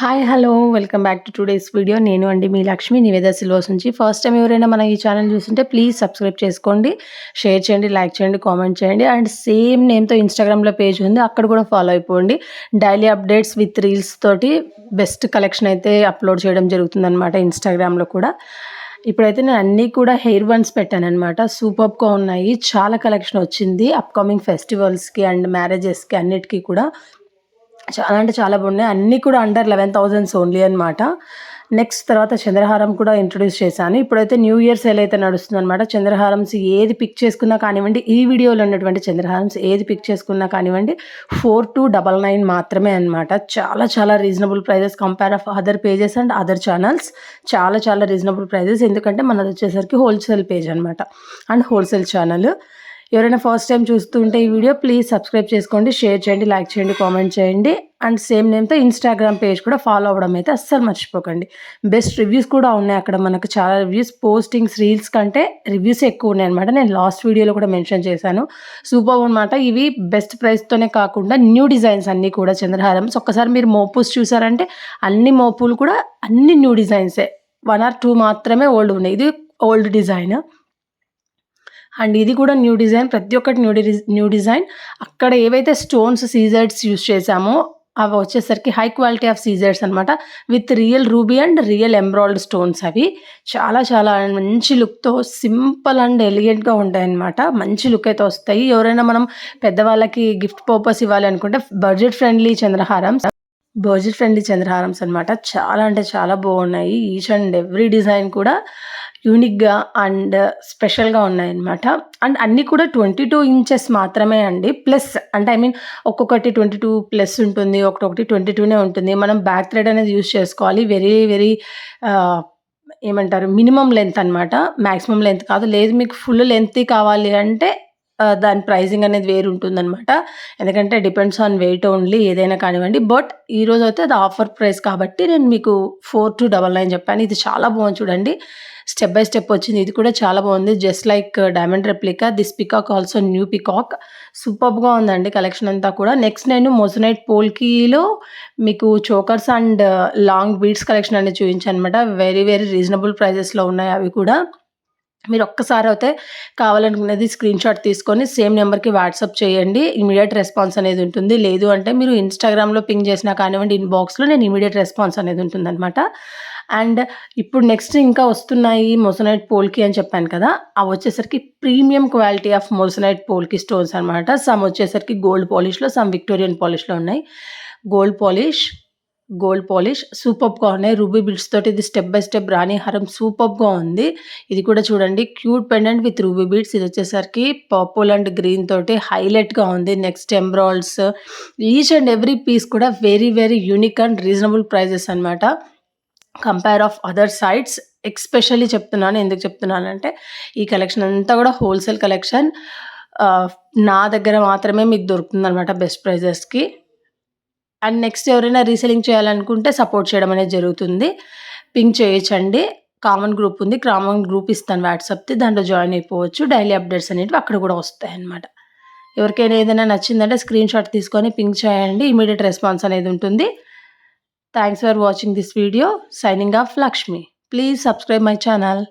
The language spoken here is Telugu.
Hi! Hello! Welcome back to today's video. నేను అండి మీ లక్ష్మి నివేద సిల్వర్స్ నుంచి. ఫస్ట్ టైమ్ ఎవరైనా మన ఈ ఛానల్ చూస్తుంటే ప్లీజ్ సబ్స్క్రైబ్ చేసుకోండి. షేర్ చేయండి, లైక్ చేయండి, కామెంట్ చేయండి. అండ్ సేమ్ నేమ్‌తో ఇన్‌స్టాగ్రామ్‌లో పేజ్ ఉంది. అక్కడ కూడా ఫాలో అయిపోండి. డైలీ అప్డేట్స్ విత్ రీల్స్ తోటి బెస్ట్ కలెక్షన్ అయితే అప్‌లోడ్ చేయడం జరుగుతుందనమాట ఇన్‌స్టాగ్రామ్‌లో కూడా. ఇప్పుడైతే నేను అన్నీ కూడా హెయిర్ వన్స్ పెట్టాననమాట. సూపర్బ్‌గా ఉన్నాయి. చాలా కలెక్షన్ వచ్చింది. అప్‌కమింగ్ ఫెస్టివల్స్‌కి అండ్ మ్యారేజెస్‌కి అన్నిటికి కూడా. చాలా అంటే చాలా బాగున్నాయి. అన్నీ కూడా అండర్ 11,000 ఓన్లీ అనమాట. నెక్స్ట్ తర్వాత చంద్రహారం కూడా ఇంట్రొడ్యూస్ చేశాను. ఇప్పుడైతే న్యూ ఇయర్ సేల్ అయితే నడుస్తుందనమాట. చంద్రహారమ్స్ ఏది పిక్ చేసుకున్నా కానివ్వండి, ఈ వీడియోలో ఉన్నటువంటి చంద్రహారమ్స్ ఏది పిక్ చేసుకున్నా కానివ్వండి 4299 మాత్రమే అనమాట. చాలా చాలా reasonable prices compare of other pages and other channels. చాలా చాలా రీజనబుల్ ప్రైజెస్. ఎందుకంటే మనది వచ్చేసరికి హోల్సేల్ పేజ్ అనమాట అండ్ హోల్సేల్ ఛానల్. ఎవరైనా ఫస్ట్ టైం చూస్తుంటే ఈ వీడియో ప్లీజ్ సబ్స్క్రైబ్ చేసుకోండి, షేర్ చేయండి, లైక్ చేయండి, కామెంట్ చేయండి. అండ్ సేమ్ నేమ్‌తో ఇన్‌స్టాగ్రామ్ పేజ్ కూడా ఫాలో అవ్వడం అయితే అస్సలు మర్చిపోకండి. బెస్ట్ రివ్యూస్ కూడా ఉన్నాయి అక్కడ. మనకు చాలా రివ్యూస్, పోస్టింగ్స్, రీల్స్ కంటే రివ్యూసే ఎక్కువ ఉన్నాయన్నమాట. నేను లాస్ట్ వీడియోలో కూడా మెన్షన్ చేశాను. సూపర్బ్ అనమాట. ఇవి బెస్ట్ ప్రైస్‌తోనే కాకుండా న్యూ డిజైన్స్ అన్నీ కూడా చంద్రహారమ్స్. ఒక్కసారి మీరు మోపుస్ చూసారంటే అన్ని మోపులు కూడా అన్ని న్యూ డిజైన్సే. 1 ఆర్ 2 మాత్రమే ఓల్డ్ ఉన్నాయి. ఇది ఓల్డ్ డిజైన్. అండ్ ఇది కూడా న్యూ డిజైన్. ప్రతి ఒక్కటి న్యూ డిజైన్. అక్కడ ఏవైతే స్టోన్స్, సీజర్స్ యూజ్ చేశామో అవి వచ్చేసరికి హై క్వాలిటీ ఆఫ్ సీజర్స్ అనమాట. With real ruby and real embroid stones అవి. చాలా చాలా మంచి లుక్‌తో సింపుల్ అండ్ ఎలిగెంట్‌గా ఉంటాయన్నమాట. మంచి లుక్ అయితే వస్తాయి. ఎవరైనా మనం పెద్దవాళ్ళకి గిఫ్ట్ పర్పస్ ఇవ్వాలి అనుకుంటే బడ్జెట్ ఫ్రెండ్లీ చంద్రహారమ్స్ అనమాట. చాలా అంటే చాలా బాగున్నాయి. ఈచ్ అండ్ ఎవ్రీ డిజైన్ కూడా యూనిక్‌గా అండ్ స్పెషల్‌గా ఉన్నాయన్నమాట. అండ్ అన్నీ కూడా 22 ఇంచెస్ మాత్రమే అండి. ప్లస్ అంటే ఐ మీన్ ఒక్కొక్కటి 22 ప్లస్ ఉంటుంది. ఒక్కొక్కటి 22నే ఉంటుంది. మనం బ్యాక్ థ్రెడ్ అనేది యూజ్ చేసుకోవాలి. వెరీ వెరీ ఏమంటారు, మినిమమ్ లెంత్ అనమాట. మాక్సిమం లెంత్ కాదు. లేదు మీకు ఫుల్ లెంగ్తీ కావాలి అంటే దాని ప్రైజింగ్ అనేది వేరు ఉంటుందనమాట. ఎందుకంటే డిపెండ్స్ ఆన్ వెయిట్ ఓన్లీ ఏదైనా కానివ్వండి. బట్ ఈరోజైతే అది ఆఫర్ ప్రైస్ కాబట్టి నేను మీకు 4299 చెప్పాను. ఇది చాలా బాగుంది చూడండి. స్టెప్ బై స్టెప్ వచ్చింది. ఇది కూడా చాలా బాగుంది. Just like diamond replica. This peacock also new peacock. సూపర్బ్‌గా ఉందండి కలెక్షన్ అంతా కూడా. నెక్స్ట్ నేను మొజనైట్ పోల్కీలో మీకు chokers and long beads collection అనేది చూపించాను అనమాట. వెరీ వెరీ రీజనబుల్ ప్రైజెస్‌లో ఉన్నాయి అవి కూడా. మీరు ఒక్కసారి అయితే కావాలనుకున్నది స్క్రీన్‌షాట్ తీసుకొని సేమ్ నెంబర్‌కి వాట్సాప్ చేయండి. ఇమ్మీడియేట్ రెస్పాన్స్ అనేది ఉంటుంది. లేదు అంటే మీరు ఇన్‌స్టాగ్రామ్‌లో పింగ్ చేసినా కానివ్వండి, ఇన్‌బాక్స్‌లో నేను ఇమ్మీడియేట్ రెస్పాన్స్ అనేది ఉంటుందనమాట. అండ్ ఇప్పుడు నెక్స్ట్ ఇంకా వస్తున్నాయి మొజనైట్ పోల్కి అని చెప్పాను కదా! అవి వచ్చేసరికి premium quality of moissanite polki stones అనమాట. సమ్ వచ్చేసరికి గోల్డ్ పాలిష్‌లో, సమ్ విక్టోరియన్ పాలిష్‌లో ఉన్నాయి. గోల్డ్ పాలిష్ సూపర్బ్‌గా ఉన్నాయి. రూబీ బిడ్స్ తోటి ఇది స్టెప్ బై స్టెప్ రాణి హారం సూపర్బ్‌గా ఉంది. ఇది కూడా చూడండి cute pendant with ruby beads. ఇది వచ్చేసరికి పర్పుల్ అండ్ గ్రీన్ తోటి హైలైట్‌గా ఉంది. Next embroids, each and every piece కూడా very very unique and reasonable prices అనమాట. Compare of other sites. Especially చెప్తున్నాను. ఎందుకు చెప్తున్నానంటే ఈ కలెక్షన్ అంతా కూడా హోల్సేల్ కలెక్షన్. ఆహ్, నా దగ్గర మాత్రమే మీకు దొరుకుతుందనమాట బెస్ట్ ప్రైజెస్‌కి. అండ్ నెక్స్ట్ ఎవరైనా రీసెల్లింగ్ చేయాలనుకుంటే సపోర్ట్ చేయడం అనేది జరుగుతుంది. పింగ్ చేయొచ్చండి. కామన్ గ్రూప్ ఉంది. కామన్ గ్రూప్ ఇస్తాను వాట్సాప్‌ది. దాంట్లో జాయిన్ అయిపోవచ్చు. డైలీ అప్డేట్స్ అనేటివి అక్కడ కూడా వస్తాయన్నమాట. ఎవరికైనా ఏదైనా నచ్చిందంటే స్క్రీన్‌షాట్ తీసుకొని పింగ్ చేయండి. ఇమ్మీడియేట్ రెస్పాన్స్ అనేది ఉంటుంది. Thanks for watching this video. Signing off Lakshmi. Please subscribe my channel.